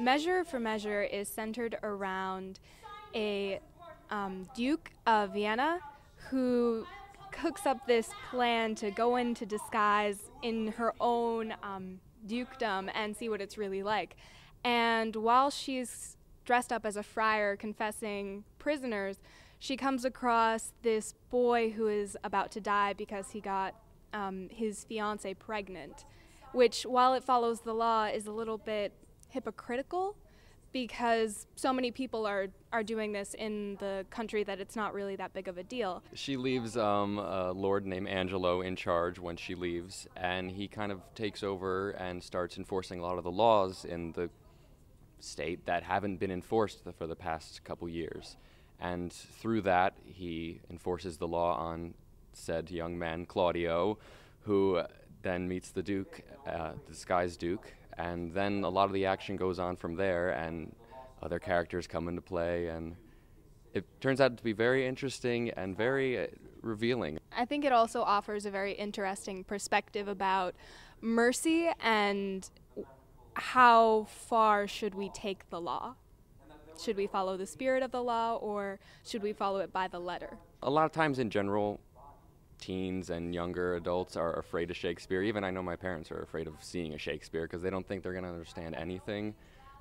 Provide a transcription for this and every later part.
Measure for Measure is centered around a Duke of Vienna who cooks up this plan to go into disguise in her own dukedom and see what it's really like. And while she's dressed up as a friar confessing prisoners, she comes across this boy who is about to die because he got his fiancée pregnant, which, while it follows the law, is a little bit hypocritical because so many people are doing this in the country that it's not really that big of a deal. She leaves a lord named Angelo in charge when she leaves, and he kind of takes over and starts enforcing a lot of the laws in the state that haven't been enforced for the past couple years. And through that, he enforces the law on said young man, Claudio, who then meets the Duke, the disguised Duke, and then a lot of the action goes on from there, and other characters come into play, and it turns out to be very interesting and very revealing. I think it also offers a very interesting perspective about mercy and how far should we take the law. Should we follow the spirit of the law, or should we follow it by the letter? A lot of times in general, teens and younger adults are afraid of Shakespeare. Even I know my parents are afraid of seeing a Shakespeare because they don't think they're going to understand anything.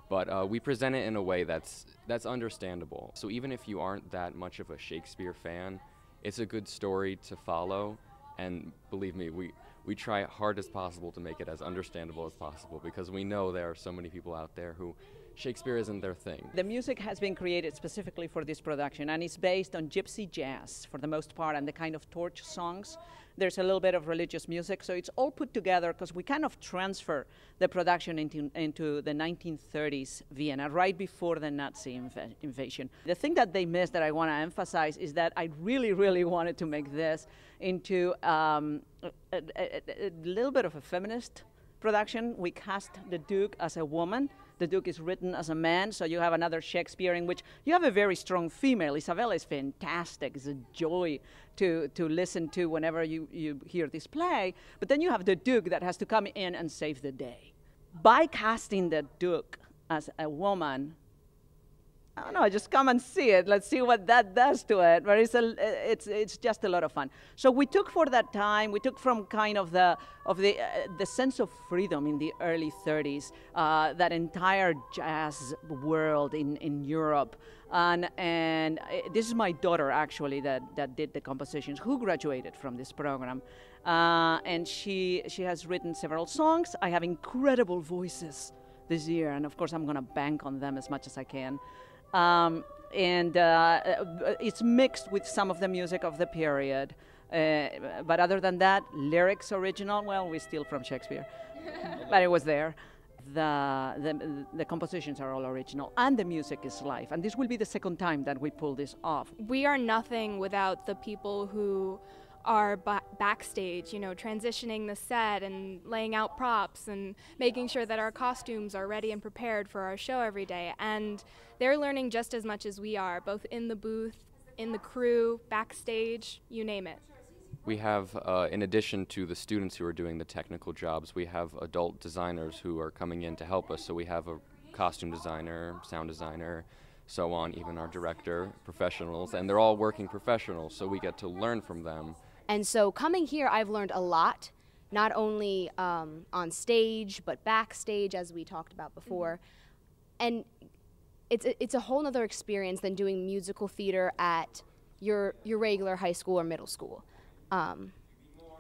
But we present it in a way that's understandable. So even if you aren't that much of a Shakespeare fan, it's a good story to follow. And believe me, we try hard as possible to make it as understandable as possible because we know there are so many people out there who Shakespeare isn't their thing. The music has been created specifically for this production, and it's based on gypsy jazz for the most part and the kind of torch songs. There's a little bit of religious music, so it's all put together because we kind of transfer the production into the 1930s Vienna, right before the Nazi invasion. The thing that they missed that I want to emphasize is that I really, really wanted to make this into a little bit of a feminist production. We cast the Duke as a woman. The Duke is written as a man, so you have another Shakespeare in which you have a very strong female. Isabella is fantastic. It's a joy to listen to whenever you hear this play. But then you have the Duke that has to come in and save the day. By casting the Duke as a woman, I don't know, just come and see it. Let's see what that does to it. But it's just a lot of fun. So we took for that time, we took from kind of the sense of freedom in the early 30s, that entire jazz world in Europe. And this is my daughter, actually, that did the compositions, who graduated from this program. And she has written several songs. I have incredible voices this year, and of course I'm going to bank on them as much as I can. It's mixed with some of the music of the period. But other than that, lyrics original, well, we steal from Shakespeare, but it was there. The compositions are all original, and the music is live. And this will be the second time that we pull this off. We are nothing without the people who are backstage, you know, transitioning the set and laying out props and making sure that our costumes are ready and prepared for our show every day. And they're learning just as much as we are, both in the booth, in the crew, backstage, you name it. We have, in addition to the students who are doing the technical jobs, we have adult designers who are coming in to help us. So we have a costume designer, sound designer, so on, even our director, professionals, and they're all working professionals, so we get to learn from them. And so coming here, I've learned a lot, not only on stage, but backstage, as we talked about before. And it's a whole other experience than doing musical theater at your regular high school or middle school.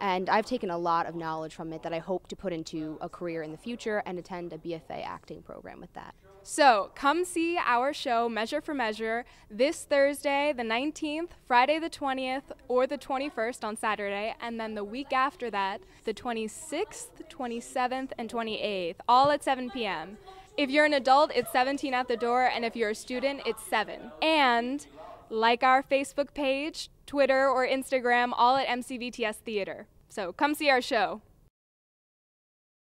And I've taken a lot of knowledge from it that I hope to put into a career in the future and attend a BFA acting program with that. So come see our show, Measure for Measure, this Thursday, the 19th, Friday the 20th, or the 21st on Saturday, and then the week after that, the 26th, 27th, and 28th, all at 7 p.m. If you're an adult, it's 17 at the door, and if you're a student, it's 7. And like our Facebook page, Twitter, or Instagram, all at MCVTS Theater. So come see our show.